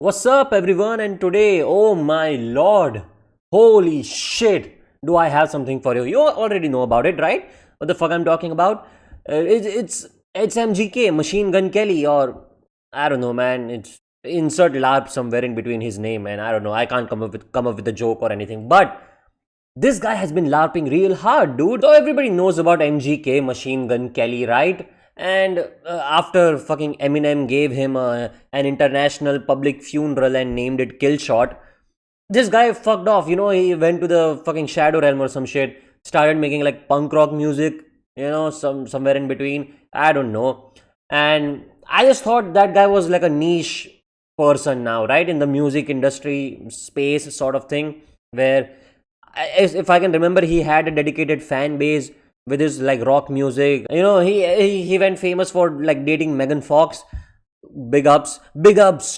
What's up, everyone? And today, oh my lord, holy shit, do I have something for you? You already know about it, right? What the fuck I'm talking about? It's MGK, Machine Gun Kelly, or I don't know, man. It's insert LARP somewhere in between his name, and I don't know. I can't come up with a joke or anything, but this guy has been LARPing real hard, dude. So everybody knows about MGK, Machine Gun Kelly, right? And after fucking Eminem gave him an international public funeral and named it Killshot, this guy fucked off. He went to the fucking Shadow Realm or some shit, started making like punk rock music, somewhere in between. I don't know. And I just thought that guy was like a niche person now, right? In the music industry space sort of thing, where if I can remember, he had a dedicated fan base with his like rock music. He went famous for like dating Megan Fox. Big ups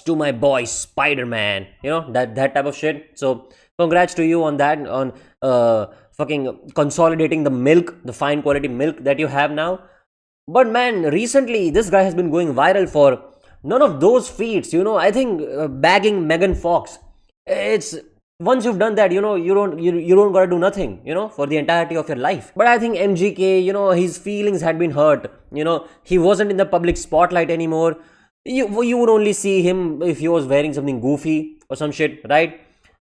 to my boy Spider-Man. That type of shit. So congrats to you on that, on fucking consolidating the milk, the fine quality milk that you have now. But man, recently this guy has been going viral for none of those feats. I think bagging Megan Fox. It's once you've done that, you don't gotta do nothing, for the entirety of your life. But I think MGK, his feelings had been hurt. He wasn't in the public spotlight anymore. You would only see him if he was wearing something goofy or some shit, right?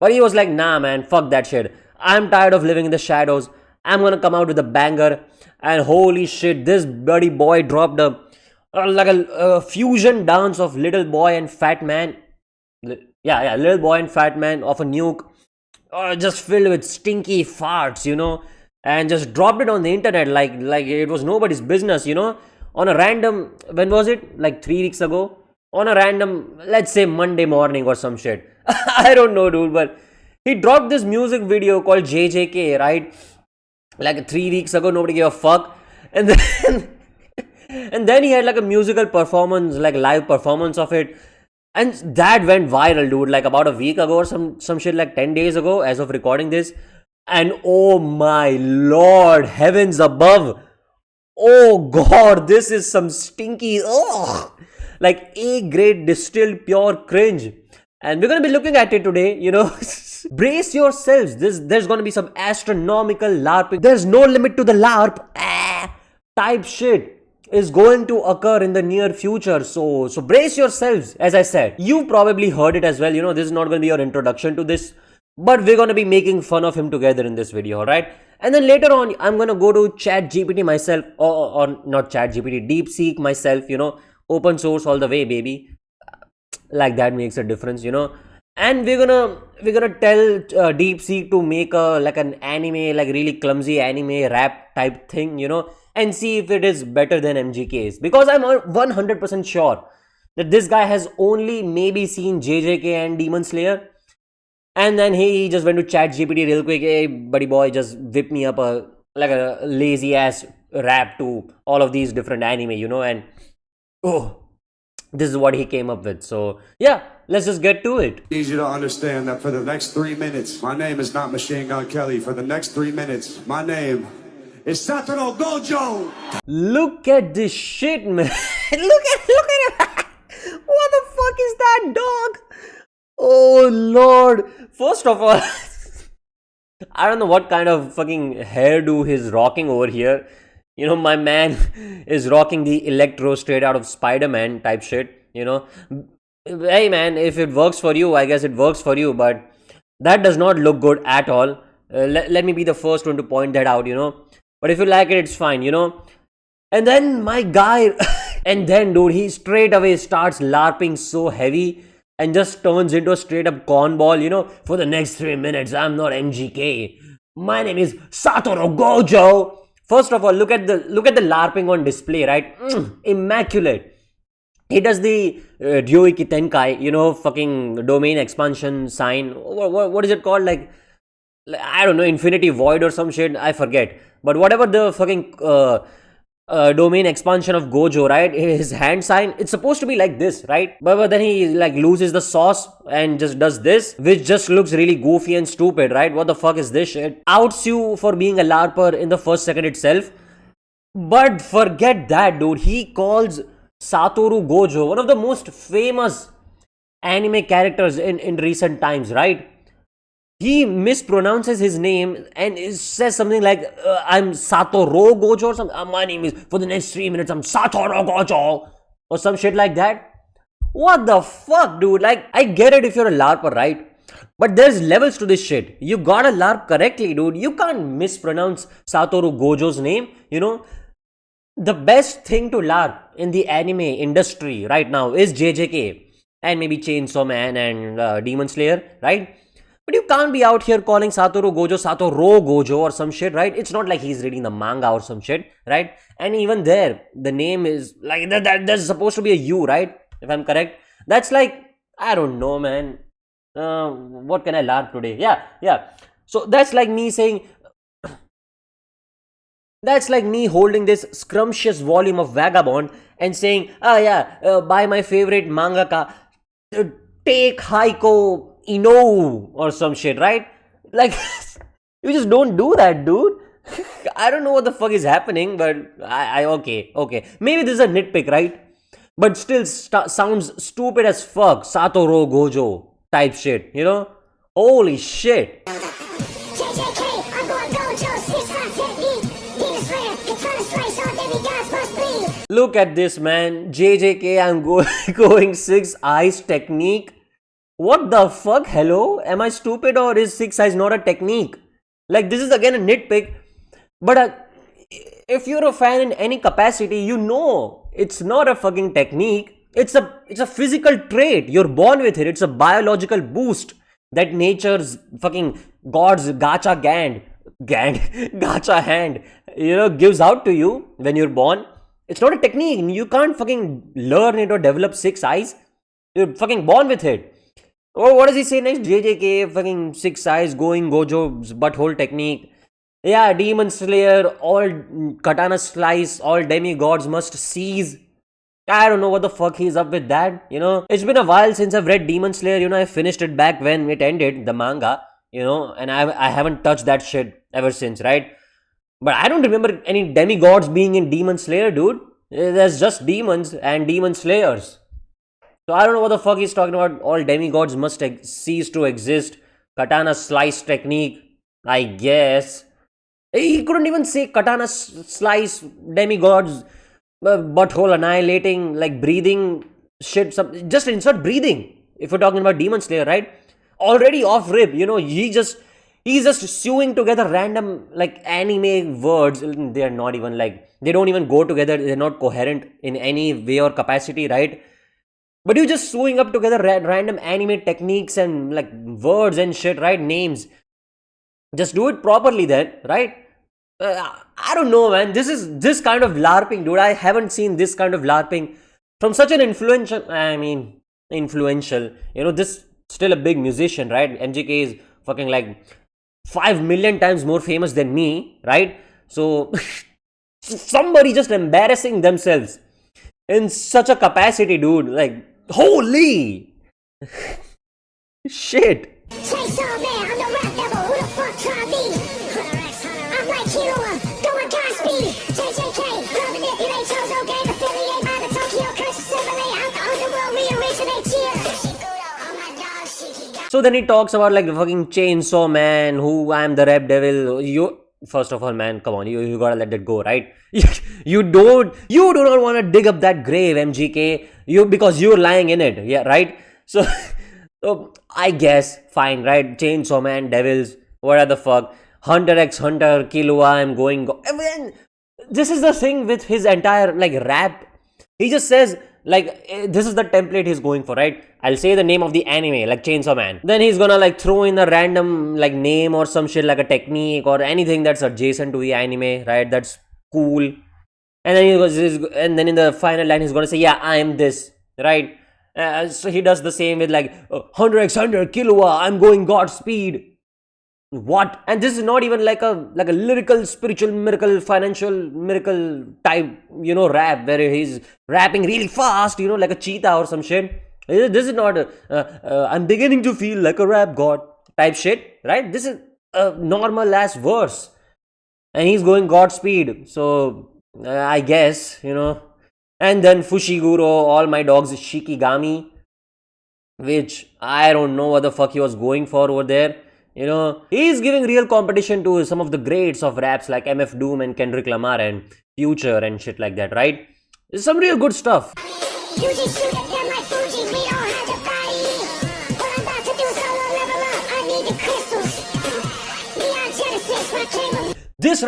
But he was like, nah, man, fuck that shit. I'm tired of living in the shadows. I'm gonna come out with a banger. And holy shit, this bloody boy dropped a fusion dance of little boy and fat man. Little boy and fat man of a nuke, just filled with stinky farts, and just dropped it on the internet like it was nobody's business, on a random, when was it? Like 3 weeks ago? On a random, let's say Monday morning or some shit. I don't know, dude, but he dropped this music video called JJK, right? Like 3 weeks ago, nobody gave a fuck. And then, and then he had like a musical performance, like live performance of it. And that went viral, dude, like about a week ago or some shit, like 10 days ago as of recording this. And oh my lord, heavens above. Oh god, this is some stinky, like A-grade distilled pure cringe. And we're going to be looking at it today, Brace yourselves. There's going to be some astronomical LARPing. There's no limit to the LARP type shit is going to occur in the near future. So brace yourselves. As I said, you've probably heard it as well. This is not going to be your introduction to this, but we're going to be making fun of him together in this video, alright? And then later on, I'm going to go to ChatGPT myself, or not ChatGPT, DeepSeek myself, open source all the way, baby. Like that makes a difference, And we're gonna tell DeepSeek to make an anime, like really clumsy anime rap type thing, and see if it is better than MGK's. Because I'm 100% sure that this guy has only maybe seen JJK and Demon Slayer, and then he just went to ChatGPT real quick. Hey, buddy boy, just whip me up a lazy ass rap to all of these different anime, and this is what he came up with. So yeah, let's just get to it. I need you to understand that for the next 3 minutes, my name is not Machine Gun Kelly. For the next 3 minutes, my name is Satoru Gojo. Look at this shit, man. look at it. What the fuck is that, dog? Oh lord. First of all, I don't know what kind of fucking hairdo he's rocking over here. My man is rocking the electro straight out of Spider-Man type shit, Hey man, if it works for you, I guess it works for you, but that does not look good at all. Let me be the first one to point that out, But if you like it, it's fine, And then my guy, and then dude, he straight away starts LARPing so heavy and just turns into a straight up cornball, For the next 3 minutes, I'm not MGK. My name is Satoru Gojo. First of all, look at the LARPing on display, right? Immaculate. He does the Ryoiki Tenkai, fucking domain expansion sign. What is it called? Like, I don't know, Infinity Void or some shit. I forget. But whatever the fucking domain expansion of Gojo, right? His hand sign, it's supposed to be like this, right? But then he like loses the sauce and just does this, which just looks really goofy and stupid, right? What the fuck is this shit? Outs you for being a LARPer in the first second itself. But forget that, dude. He calls Satoru Gojo one of the most famous anime characters in recent times, right? He mispronounces his name and says something like, I'm Satoru Gojo or something. My name is, for the next 3 minutes, I'm Satoru Gojo or some shit like that. What the fuck, dude? Like, I get it if you're a LARPer, right? But there's levels to this shit. You gotta LARP correctly, dude. You can't mispronounce Satoru Gojo's name, you know? The best thing to LARP in the anime industry right now is JJK and maybe Chainsaw Man and Demon Slayer, right? But you can't be out here calling Satoru Gojo Satoru Gojo or some shit, right? It's not like he's reading the manga or some shit, right? And even there, the name is like there's supposed to be a U, right? If I'm correct. That's like, I don't know, man. What can I LARP today? Yeah. So that's like me saying, that's like me holding this scrumptious volume of Vagabond and saying, buy my favorite mangaka, uh, take Haiko Ino or some shit, right? Like, you just don't do that, dude. I don't know what the fuck is happening, but okay. Maybe this is a nitpick, right? But still sounds stupid as fuck. Satoru Gojo type shit, you know? Holy shit. Look at this, man. JJK, I'm going 6 eyes technique. What the fuck? Hello? Am I stupid or is 6 eyes not a technique? Like, this is again a nitpick. But if you're a fan in any capacity, you know it's not a fucking technique. It's a physical trait. You're born with it. It's a biological boost that nature's fucking God's gacha gacha hand, gives out to you when you're born. It's not a technique. You can't fucking learn it or develop 6 eyes. You're fucking born with it. Oh, what does he say next? JJK, fucking 6 eyes, going Gojo's butthole technique. Yeah, Demon Slayer, all katana slice, all demigods must seize. I don't know what the fuck he's up with that, It's been a while since I've read Demon Slayer, I finished it back when it ended, the manga, and I haven't touched that shit ever since, right? But I don't remember any demigods being in Demon Slayer, dude. There's just demons and demon slayers. So I don't know what the fuck he's talking about. All demigods must cease to exist. Katana slice technique, I guess. He couldn't even say katana slice demigods, butthole annihilating, like breathing shit. Just insert breathing. If we're talking about Demon Slayer, right? Already off rip, he's just sewing together random like anime words. They're not even like, they don't even go together. They're not coherent in any way or capacity, right? But you're just sewing up together random anime techniques and like words and shit, right? Names. Just do it properly then, right? I don't know, man. This kind of LARPing, dude. I haven't seen this kind of LARPing from such an influential. This still a big musician, right? MJK is fucking like 5 million times more famous than me, right? So somebody just embarrassing themselves in such a capacity, dude. Like, holy shit. Chainsaw Man, I'm the rap devil. Who the fuck tried me? I'm like Killua, going Godspeed. JJK, pro manipulate, Chozo game affiliate by the Tokyo curse assimilate. I'm the underworld reoriginate cheer. So then he talks about like the fucking Chainsaw Man, who I'm the rap devil. You, first of all, man, come on, you gotta let that go, right? You do not want to dig up that grave, MGK, because you're lying in it, yeah, right? So I guess fine, right? Chainsaw Man, devils, what the fuck? Hunter x Hunter, Killua, I'm going. This is the thing with his entire like rap. He just says like, this is the template he's going for, right? I'll say the name of the anime, like Chainsaw Man. Then he's gonna like throw in a random like name or some shit, like a technique or anything that's adjacent to the anime, right? That's cool. And then in the final line he's gonna say, yeah, I am this, right? So he does the same with like Hunter x Hunter, Killua, I'm going Godspeed. What? And this is not even like a lyrical, spiritual miracle, financial miracle type, rap where he's rapping really fast, like a cheetah or some shit. This is not I'm beginning to feel like a rap god type shit, right? This is a normal ass verse, and he's going Godspeed. So I guess, and then Fushiguro, all my dogs, Shikigami. which I don't know what the fuck he was going for over there. He's giving real competition to some of the greats of raps like MF Doom and Kendrick Lamar and Future and shit like that, right? It's some real good stuff. You just shoot at them like Fuji, we don't have the body. What I'm about to do, solo level up, I need the crystals. Neon Genesis, my cable. This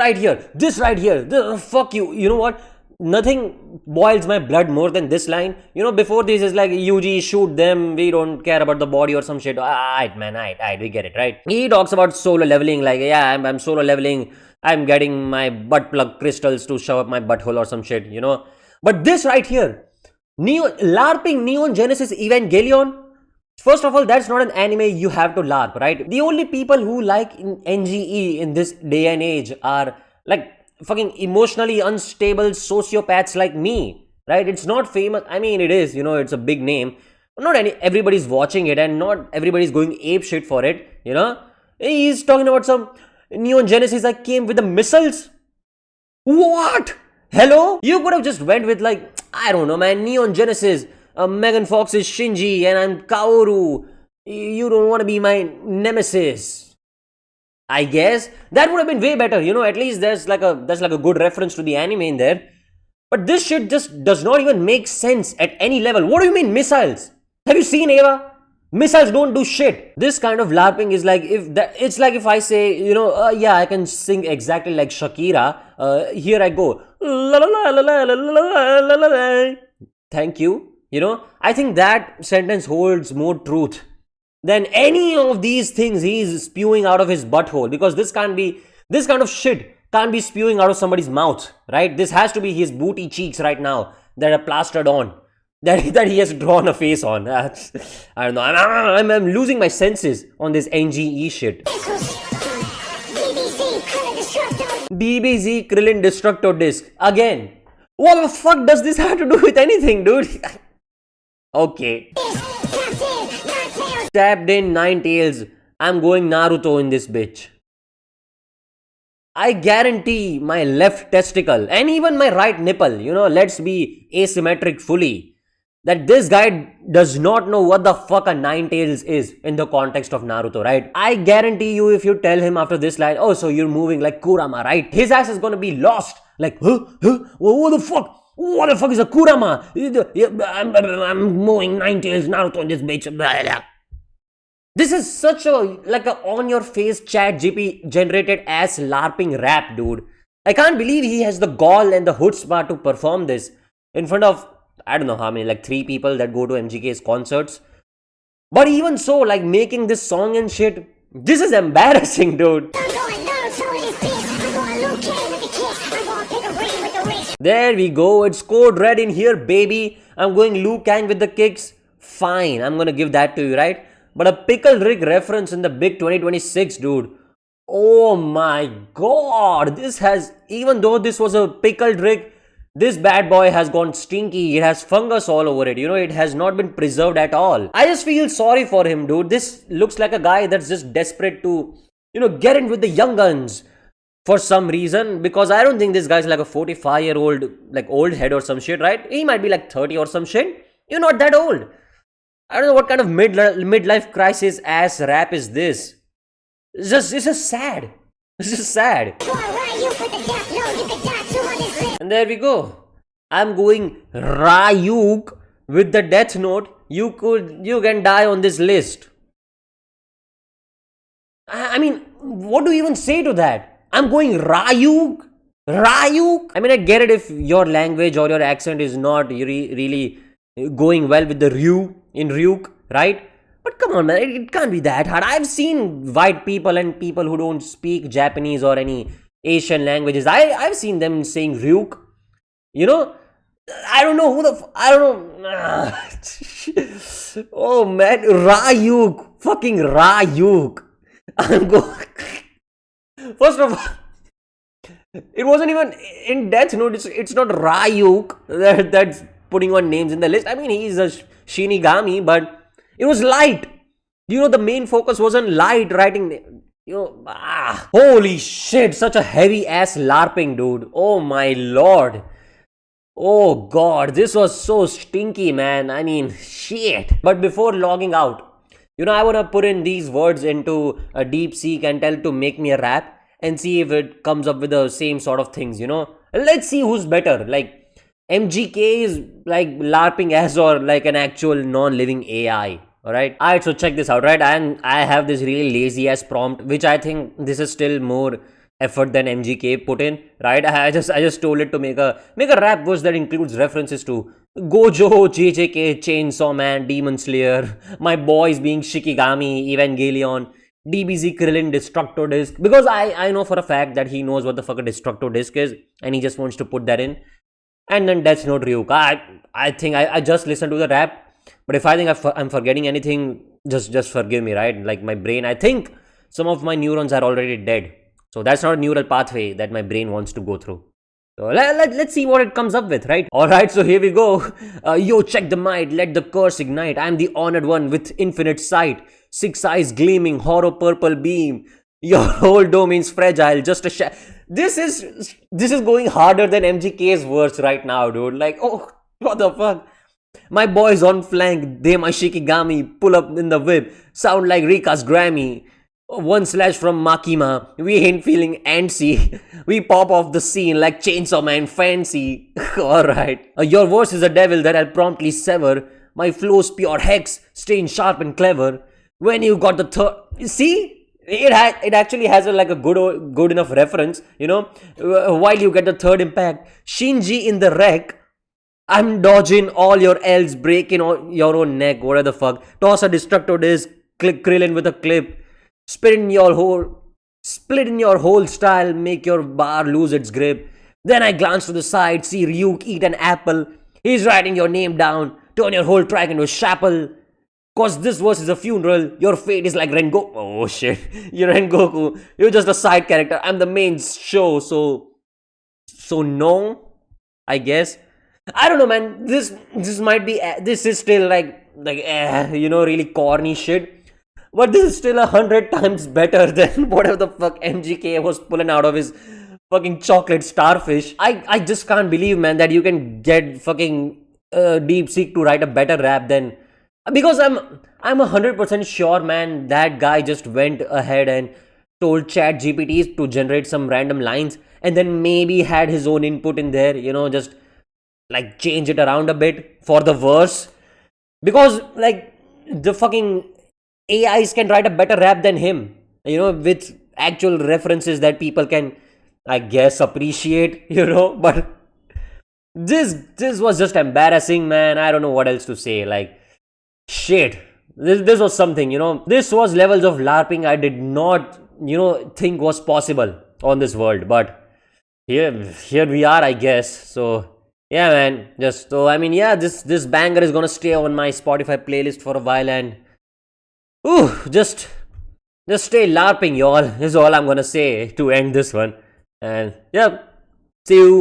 right here, fuck you, you know what? Nothing boils my blood more than this line. Before this is like, UG, shoot them, we don't care about the body or some shit. Alright, man, alright, we get it, right? He talks about solo leveling, like, yeah, I'm solo leveling, I'm getting my butt plug crystals to shove up my butthole or some shit, But this right here, LARPing Neon Genesis Evangelion. First of all, that's not an anime you have to LARP, right? The only people who like NGE in this day and age are like fucking emotionally unstable sociopaths like me, right? It's not famous. I mean, it is, it's a big name. Not everybody's watching it and not everybody's going ape shit for it, He's talking about some Neon Genesis that came with the missiles. What? Hello? You could have just went with like, I don't know, man, Neon Genesis. Megan Fox is Shinji and I'm Kaoru. You don't want to be my nemesis. I guess that would have been way better. At least there's like a good reference to the anime in there. But this shit just does not even make sense at any level. What do you mean missiles? Have you seen Eva? Missiles don't do shit. This kind of LARPing is like it's like if I say, yeah, I can sing exactly like Shakira. Here I go. La la la la la la la la la. Thank you. I think that sentence holds more truth than any of these things he's spewing out of his butthole, because this kind of shit can't be spewing out of somebody's mouth, right? This has to be his booty cheeks right now that are plastered on, that he has drawn a face on. I don't know. I'm losing my senses on this NGE shit. BBZ Krillin Destructo Disc again. What the fuck does this have to do with anything, dude? Okay. Tapped in 9 tails. I'm going Naruto in this bitch. I guarantee my left testicle and even my right nipple, let's be asymmetric fully, that this guy does not know what the fuck a 9 tails is in the context of Naruto, right? I guarantee you, if you tell him after this line, oh, so you're moving like Kurama, right? His ass is gonna be lost. Like, what the fuck? What the fuck is a Kurama? I'm moving 9 tails Naruto in this bitch. This is such a on your face chat GP generated ass LARPing rap, dude. I can't believe he has the gall and the chutzpah to perform this in front of, I don't know how many, like 3 people that go to MGK's concerts. But even so, like making this song and shit, this is embarrassing, dude. There we go, it's code red in here, baby. I'm going Liu Kang with the kicks. Fine, I'm gonna give that to you, right? But a pickle rig reference in the big 2026, dude. Oh my god, this has, even though this was a pickled rig, this bad boy has gone stinky. It has fungus all over it, it has not been preserved at all. I just feel sorry for him, dude. This looks like a guy that's just desperate to, get in with the young guns for some reason, because I don't think this guy's like a 45-year-old, like old head or some shit, right? He might be like 30 or some shit. You're not that old. I don't know what kind of midlife crisis ass rap is this. It's just sad. It's just sad. And there we go. I'm going Ryuk with the death note. You can die on this list. I mean, what do you even say to that? I'm going Ryuk. I mean, I get it if your language or your accent is not really going well with the Ryu in Ryuk, right? But come on, man, it can't be that hard. I've seen white people and people who don't speak Japanese or any Asian languages. I've seen them saying Ryuk. I don't know who I don't know. Oh man, Ryuk. Fucking Ryuk. I'm going. First of all, it wasn't even in Death Note. It's not Ryuk that's putting on names in the list. I mean, he's a Shinigami, but it was light. The main focus was on light writing. Holy shit, such a heavy ass LARPing, dude. Oh my lord. Oh god, this was so stinky, man. I mean, shit. But before logging out, I wanna put in these words into a deep seek and tell it to make me a rap and see if it comes up with the same sort of things. Let's see who's better. Like, MGK is like LARPing as or like an actual non-living AI. Alright, so check this out, right? And I have this really lazy ass prompt, which I think this is still more effort than MGK put in, right? I just told it to make a rap verse that includes references to Gojo, JJK, Chainsaw Man, Demon Slayer, my boys being Shikigami, Evangelion, DBZ Krillin, Destructo Disc. Because I know for a fact that he knows what the fuck a Destructo Disc is, and he just wants to put that in. And then Death Note Ryuka. I think I just listened to the rap, but if I think I'm forgetting anything, just forgive me, right? Like my brain, I think some of my neurons are already dead. So that's not a neural pathway that my brain wants to go through. So let's see what it comes up with, right? Alright, so here we go. Yo, check the might, let the curse ignite. I'm the honored one with infinite sight. Six eyes gleaming, horror purple beam. Your whole domain's fragile, just a This is going harder than MGK's verse right now, dude. Like, oh, what the fuck? My boys on flank, they my Shikigami, pull up in the whip, sound like Rika's Grammy. One slash from Makima, we ain't feeling antsy. We pop off the scene like Chainsaw Man fancy. Alright. Your verse is a devil that I'll promptly sever. My flow's pure hex, staying sharp and clever. When you got the third. See? It actually has like a good enough reference, while you get the third impact. Shinji in the wreck. I'm dodging all your L's, breaking your own neck, whatever the fuck. Toss a Destructo Disc, click Krillin with a clip. Split in your whole style, make your bar lose its grip. Then I glance to the side, see Ryuk eat an apple. He's writing your name down, turn your whole track into a chapel. Cause this verse is a funeral, your fate is like Rengoku. Oh shit, you're Rengoku. You're just a side character. I'm the main show, so no, I guess. I don't know, man. This might be. This is still like really corny shit. But this is still 100 times better than whatever the fuck MGK was pulling out of his fucking chocolate starfish. I just can't believe, man, that you can get fucking DeepSeek to write a better rap than. Because I'm 100% sure, man, that guy just went ahead and told Chat GPTs to generate some random lines and then maybe had his own input in there, just like change it around a bit for the verse. Because like the fucking AIs can write a better rap than him, with actual references that people can, I guess, appreciate, but this was just embarrassing, man. I don't know what else to say. Like, shit, this was something, this was levels of larping I did not think was possible on this world. But here we are, I guess. So yeah, man, this banger is gonna stay on my Spotify playlist for a while. And just stay larping, y'all, is all I'm gonna say to end this one. And yeah, see you.